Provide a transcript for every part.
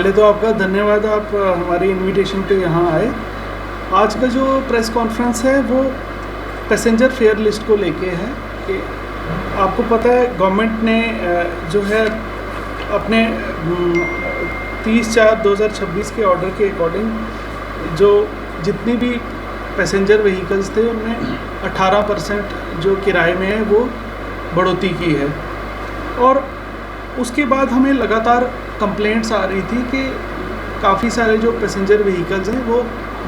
पहले तो आपका धन्यवाद, आप हमारी इनविटेशन पे यहाँ आए। आज का जो प्रेस कॉन्फ्रेंस है वो पैसेंजर फेयर लिस्ट को लेके है कि आपको पता है गवर्नमेंट ने जो है अपने 30/4/2026 के ऑर्डर के अकॉर्डिंग जो जितनी भी पैसेंजर व्हीकल्स थे उनमें 18% जो किराए में है वो बढ़ोतरी की है। और उसके बाद हमें लगातार कंप्लेंट्स आ रही थी कि काफ़ी सारे जो पैसेंजर व्हीकल्स हैं वो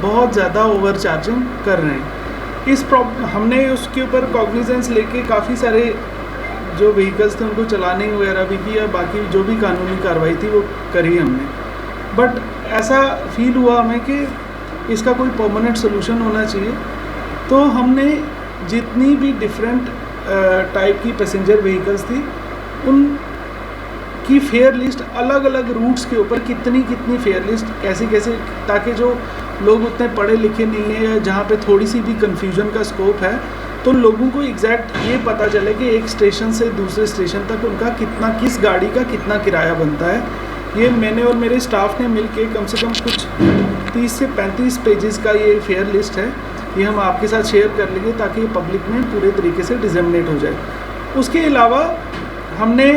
बहुत ज़्यादा ओवर चार्जिंग कर रहे हैं। हमने उसके ऊपर कॉग्निजेंस लेके काफ़ी सारे जो व्हीकल्स थे उनको चलाने वगैरह भी किया, बाकी जो भी कानूनी कार्रवाई थी वो करी हमने। बट ऐसा फील हुआ हमें कि इसका कोई परमानेंट सोल्यूशन होना चाहिए। तो हमने जितनी भी डिफरेंट टाइप की पैसेंजर व्हीकल्स थी उन की फेयर लिस्ट अलग अलग रूट्स के ऊपर कितनी फेयर लिस्ट कैसे ताकि जो लोग उतने पढ़े लिखे नहीं हैं या जहाँ पे थोड़ी सी भी कन्फ्यूजन का स्कोप है तो लोगों को एग्जैक्ट ये पता चले कि एक स्टेशन से दूसरे स्टेशन तक उनका किस गाड़ी का कितना किराया बनता है। ये मैंने और मेरे स्टाफ ने मिलके कम से कम कुछ 30 से 35 पेजेस का ये फेयर लिस्ट है, ये हम आपके साथ शेयर कर लेंगे ताकि ये पब्लिक में पूरे तरीके से डिसेमिनेट हो जाए। उसके अलावा हमने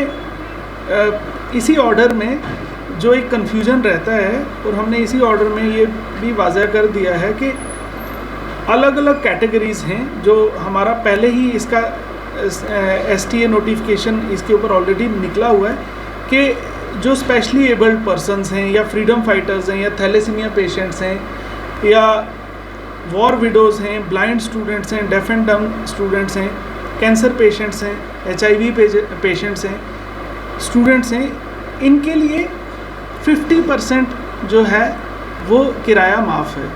इसी ऑर्डर में जो एक कन्फ्यूजन रहता है और हमने इसी ऑर्डर में ये भी वाज़ह कर दिया है कि अलग अलग कैटेगरीज़ हैं जो हमारा पहले ही इसका STA नोटिफिकेशन इसके ऊपर ऑलरेडी निकला हुआ है कि जो स्पेशली एबल्ड पर्सनस हैं या फ्रीडम फाइटर्स हैं या थैलेसीमिया पेशेंट्स हैं या वॉर विडोज़ हैं, ब्लाइंड स्टूडेंट्स हैं, डेफ एंड डम स्टूडेंट्स हैं, कैंसर पेशेंट्स हैं, HIV पेशेंट्स हैं, स्टूडेंट्स हैं, इनके लिए 50% जो है वो किराया माफ़ है।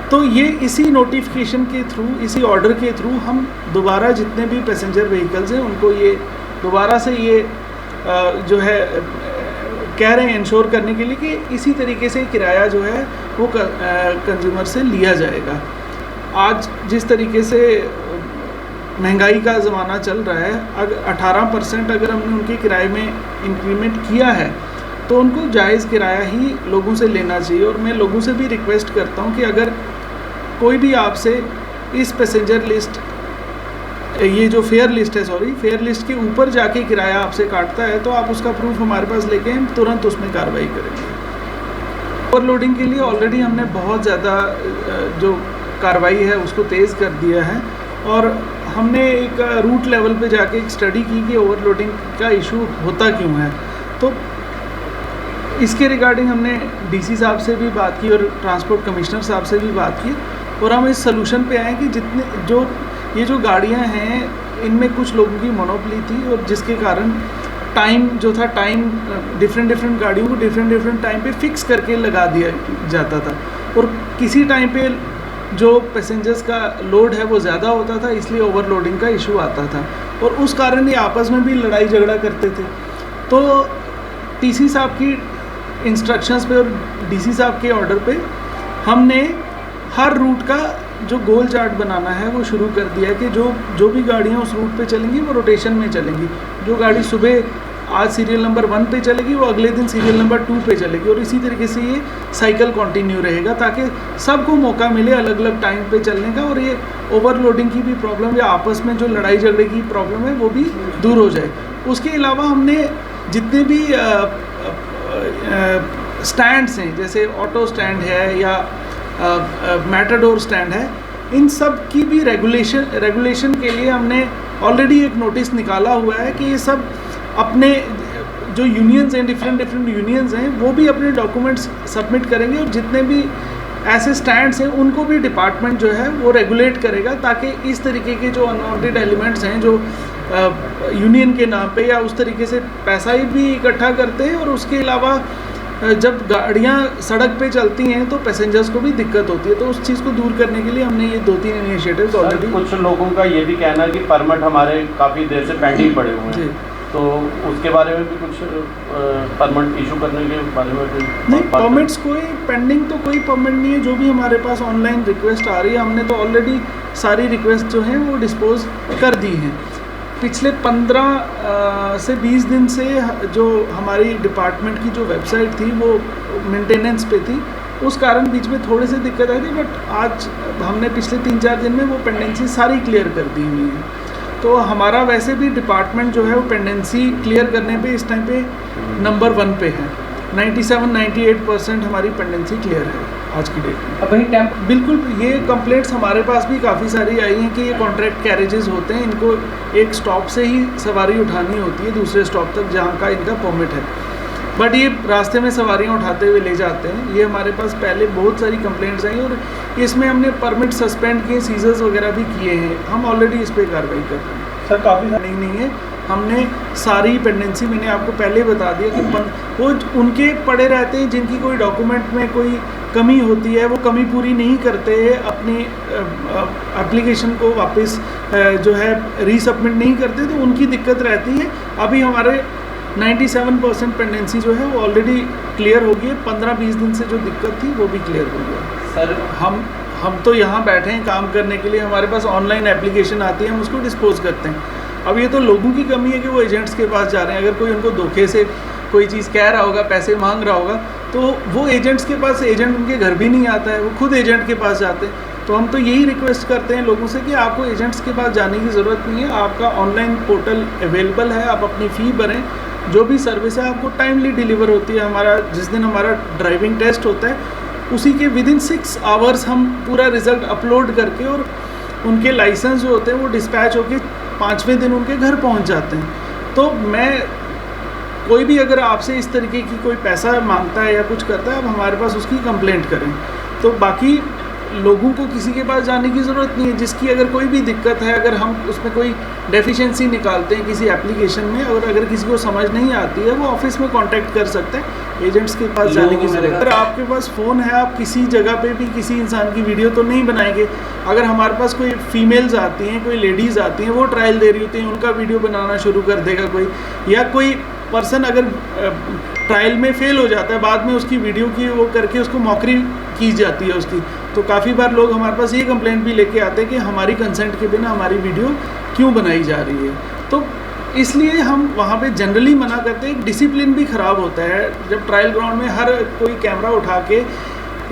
तो ये इसी नोटिफिकेशन के थ्रू, इसी ऑर्डर के थ्रू हम दोबारा जितने भी पैसेंजर व्हीकल्स हैं उनको ये दोबारा से ये जो है कह रहे हैं इंश्योर करने के लिए कि इसी तरीके से किराया जो है वो कंज्यूमर से लिया जाएगा। आज जिस तरीके से महंगाई का ज़माना चल रहा है, अगर 18% अगर हमने उनके किराए में इंक्रीमेंट किया है तो उनको जायज़ किराया ही लोगों से लेना चाहिए। और मैं लोगों से भी रिक्वेस्ट करता हूं कि अगर कोई भी आपसे इस पैसेंजर लिस्ट, ये जो फेयर लिस्ट है, फेयर लिस्ट के ऊपर जाके किराया आपसे काटता है तो आप उसका प्रूफ हमारे पास लेके हम तुरंत उसमें कार्रवाई करेंगे। ओवरलोडिंग के लिए ऑलरेडी हमने बहुत ज़्यादा जो कार्रवाई है उसको तेज़ कर दिया है और हमने एक रूट लेवल पे जाके एक स्टडी की कि ओवरलोडिंग का इशू होता क्यों है। तो इसके रिगार्डिंग हमने DC साहब से भी बात की और ट्रांसपोर्ट कमिश्नर साहब से भी बात की और हम इस सलूशन पे आए कि ये जो गाड़ियां हैं इनमें कुछ लोगों की मोनोपोली थी और जिसके कारण टाइम जो था, टाइम डिफरेंट गाड़ियों को डिफरेंट टाइम पे फिक्स करके लगा दिया जाता था और किसी टाइम पे जो पैसेंजर्स का लोड है वो ज़्यादा होता था, इसलिए ओवरलोडिंग का इशू आता था और उस कारण ये आपस में भी लड़ाई झगड़ा करते थे। तो TC साहब की इंस्ट्रक्शंस पे और DC साहब के ऑर्डर पे हमने हर रूट का जो गोल चार्ट बनाना है वो शुरू कर दिया है कि जो भी गाड़ियाँ उस रूट पे चलेंगी वो रोटेशन में चलेंगी। जो गाड़ी सुबह आज सीरियल नंबर 1 पे चलेगी वो अगले दिन सीरियल नंबर 2 पे चलेगी और इसी तरीके से ये साइकिल कंटिन्यू रहेगा ताकि सबको मौका मिले अलग अलग टाइम पे चलने का और ये ओवरलोडिंग की भी प्रॉब्लम या आपस में जो लड़ाई झगड़े की प्रॉब्लम है वो भी दूर हो जाए। उसके अलावा हमने जितने भी स्टैंड्स हैं, जैसे ऑटो स्टैंड है या मैटाडोर स्टैंड है, इन सब की भी रेगुलेशन के लिए हमने ऑलरेडी एक नोटिस निकाला हुआ है कि ये सब अपने जो यूनियंस हैं, डिफरेंट यूनियंस हैं, वो भी अपने डॉक्यूमेंट्स सबमिट करेंगे और जितने भी ऐसे स्टैंड्स हैं उनको भी डिपार्टमेंट जो है वो रेगुलेट करेगा ताकि इस तरीके के जो अनवांटेड एलिमेंट्स हैं जो यूनियन के नाम पे या उस तरीके से पैसा ही भी इकट्ठा करते हैं और उसके अलावा जब गाड़ियाँ सड़क पे चलती हैं तो पैसेंजर्स को भी दिक्कत होती है। तो उस चीज़ को दूर करने के लिए हमने ये 2-3 इनिशिएटिव्स ऑलरेडी। कुछ लोगों का ये भी कहना है कि परमिट हमारे काफ़ी देर से पेंडिंग पड़े हुए हैं, तो उसके बारे में भी कुछ परमिट इशू करने के बारे में नहीं, परमिट्स कोई पेंडिंग तो कोई परमिट नहीं है। जो भी हमारे पास ऑनलाइन रिक्वेस्ट आ रही है हमने तो ऑलरेडी सारी रिक्वेस्ट जो हैं वो डिस्पोज कर दी हैं। पिछले 15 से 20 दिन से जो हमारी डिपार्टमेंट की जो वेबसाइट थी वो मेंटेनेंस पे थी, उस कारण बीच में थोड़े से दिक्कत आई थी, बट आज हमने पिछले 3-4 दिन में वो पेंडेंसी सारी क्लियर कर दी हुई है। तो हमारा वैसे भी डिपार्टमेंट जो है वो पेंडेंसी क्लियर करने पे इस टाइम पे नंबर 1 पे है। 97-98% हमारी पेंडेंसी क्लियर है आज की डेट में। अब वही बिल्कुल, ये कंप्लेंट्स हमारे पास भी काफ़ी सारी आई हैं कि ये कॉन्ट्रैक्ट कैरेजेस होते हैं, इनको एक स्टॉप से ही सवारी उठानी होती है दूसरे स्टॉप तक जहाँ का इनका परमिट है, बट ये रास्ते में सवारियाँ उठाते हुए ले जाते हैं। ये हमारे पास पहले बहुत सारी कंप्लेंट्स आई और इसमें हमने परमिट सस्पेंड किए, सीजर्स वगैरह भी किए हैं। हम ऑलरेडी इस पर कार्रवाई कर रहे हैं। सर काफ़ी नहीं है, हमने सारी पेंडेंसी, मैंने आपको पहले बता दिया कि वो उनके पड़े रहते हैं जिनकी कोई डॉक्यूमेंट में कोई कमी होती है, वो कमी पूरी नहीं करते, अपनी एप्लीकेशन को वापस जो है रीसबमिट नहीं करते, तो उनकी दिक्कत रहती है। अभी हमारे 97% पेंडेंसी जो है वो ऑलरेडी क्लियर हो गई है। 15-20 दिन से जो दिक्कत थी वो भी क्लियर हो गया। सर हम तो यहाँ बैठे हैं काम करने के लिए, हमारे पास ऑनलाइन एप्लीकेशन आती है, हम उसको डिस्पोज करते हैं। अब ये तो लोगों की कमी है कि वो एजेंट्स के पास जा रहे हैं। अगर कोई उनको धोखे से कोई चीज़ कह रहा होगा, पैसे मांग रहा होगा, तो वो एजेंट्स के पास, एजेंट उनके घर भी नहीं आता है, वो खुद एजेंट के पास जाते हैं। तो हम तो यही रिक्वेस्ट करते हैं लोगों से कि आपको एजेंट्स के पास जाने की ज़रूरत नहीं है, आपका ऑनलाइन पोर्टल अवेलेबल है, आप अपनी फ़ी भरें, जो भी सर्विस है आपको टाइमली डिलीवर होती है। हमारा जिस दिन हमारा ड्राइविंग टेस्ट होता है उसी के विदिन 6 आवर्स हम पूरा रिज़ल्ट अपलोड करके और उनके लाइसेंस जो होते हैं वो डिस्पैच होके 5वें दिन उनके घर पहुंच जाते हैं। तो मैं कोई भी अगर आपसे इस तरीके की कोई पैसा मांगता है या कुछ करता है, आप हमारे पास उसकी कंप्लेंट करें। तो बाकी लोगों को किसी के पास जाने की ज़रूरत नहीं है। जिसकी अगर कोई भी दिक्कत है, अगर हम उसमें कोई डेफिशिएंसी निकालते हैं किसी एप्लीकेशन में, और अगर किसी को समझ नहीं आती है, वो ऑफिस में कांटेक्ट कर सकते हैं। एजेंट्स के पास जाने की ज़रूरत, अगर आपके पास फ़ोन है, आप किसी जगह पे भी किसी इंसान की वीडियो तो नहीं बनाएंगे। अगर हमारे पास कोई फीमेल्स आती हैं, कोई लेडीज़ आती हैं, वो ट्रायल दे रही होती हैं, उनका वीडियो बनाना शुरू कर देगा कोई, या कोई पर्सन अगर ट्रायल में फ़ेल हो जाता है, बाद में उसकी वीडियो की वो करके उसको मॉकरी की जाती है उसकी। तो काफ़ी बार लोग हमारे पास ये कंप्लेंट भी लेके आते हैं कि हमारी कंसेंट के बिना हमारी वीडियो क्यों बनाई जा रही है। तो इसलिए हम वहाँ पे जनरली मना करते हैं। डिसिप्लिन भी ख़राब होता है जब ट्रायल ग्राउंड में हर कोई कैमरा उठा के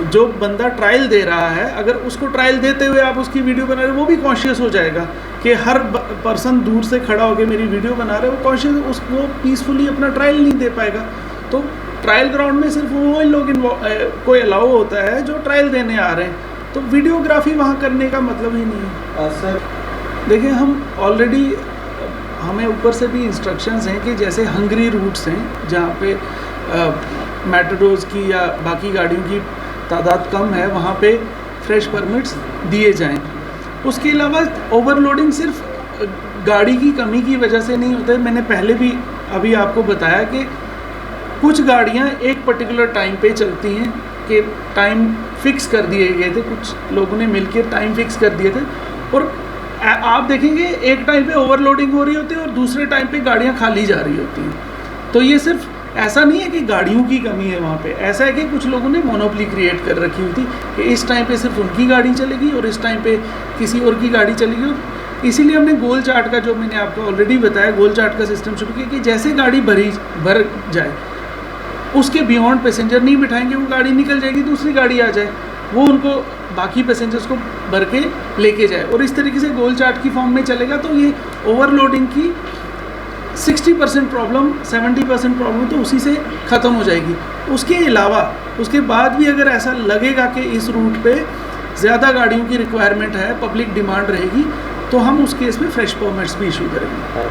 जो बंदा ट्रायल दे रहा है, अगर उसको ट्रायल देते हुए आप उसकी वीडियो बना रहे हो, वो भी कॉन्शियस हो जाएगा कि हर पर्सन दूर से खड़ा होकर मेरी वीडियो बना रहे हो, वो कॉन्शियस, उसको पीसफुली अपना ट्रायल नहीं दे पाएगा। तो ट्रायल ग्राउंड में सिर्फ वो लोग कोई अलाउ होता है जो ट्रायल देने आ रहे हैं, तो वीडियोग्राफी वहाँ करने का मतलब ही नहीं है। सर देखिए, हम ऑलरेडी, हमें ऊपर से भी इंस्ट्रक्शंस हैं कि जैसे हंगरी रूट्स हैं जहाँ पे मेट्रोज की या बाकी गाड़ियों की तादाद कम है, वहाँ पे फ्रेश परमिट्स दिए जाएं। उसके अलावा ओवरलोडिंग सिर्फ गाड़ी की कमी की वजह से नहीं होता है। मैंने पहले भी अभी आपको बताया कि कुछ गाड़ियाँ एक पर्टिकुलर टाइम पे चलती हैं, कि टाइम फिक्स कर दिए गए थे, कुछ लोगों ने मिलकर टाइम फिक्स कर दिए थे, और आप देखेंगे एक टाइम पे ओवरलोडिंग हो रही होती है और दूसरे टाइम पे गाड़ियाँ खाली जा रही होती हैं। तो ये सिर्फ ऐसा नहीं है कि गाड़ियों की कमी है वहाँ पे, ऐसा है कि कुछ लोगों ने मोनोपोली क्रिएट कर रखी हुई थी कि इस टाइम पे सिर्फ उनकी गाड़ी चलेगी और इस टाइम पे किसी और की गाड़ी चलेगी। और इसीलिए हमने गोल चार्ट का, जो मैंने आपको ऑलरेडी बताया, गोल चार्ट का सिस्टम शुरू किया कि जैसे गाड़ी भर जाए उसके बियॉन्ड पैसेंजर नहीं बिठाएंगे, वो गाड़ी निकल जाएगी, दूसरी गाड़ी आ जाए, वो उनको बाकी पैसेंजर्स को भर के लेके जाए, और इस तरीके से गोल चार्ट की फॉर्म में चलेगा। तो ये ओवरलोडिंग की 60% प्रॉब्लम, 70% प्रॉब्लम तो उसी से ख़त्म हो जाएगी। उसके अलावा उसके बाद भी अगर ऐसा लगेगा कि इस रूट पे ज़्यादा गाड़ियों की रिक्वायरमेंट है, पब्लिक डिमांड रहेगी, तो हम उस केस में फ्रेश परमिट्स भी इशू करेंगे।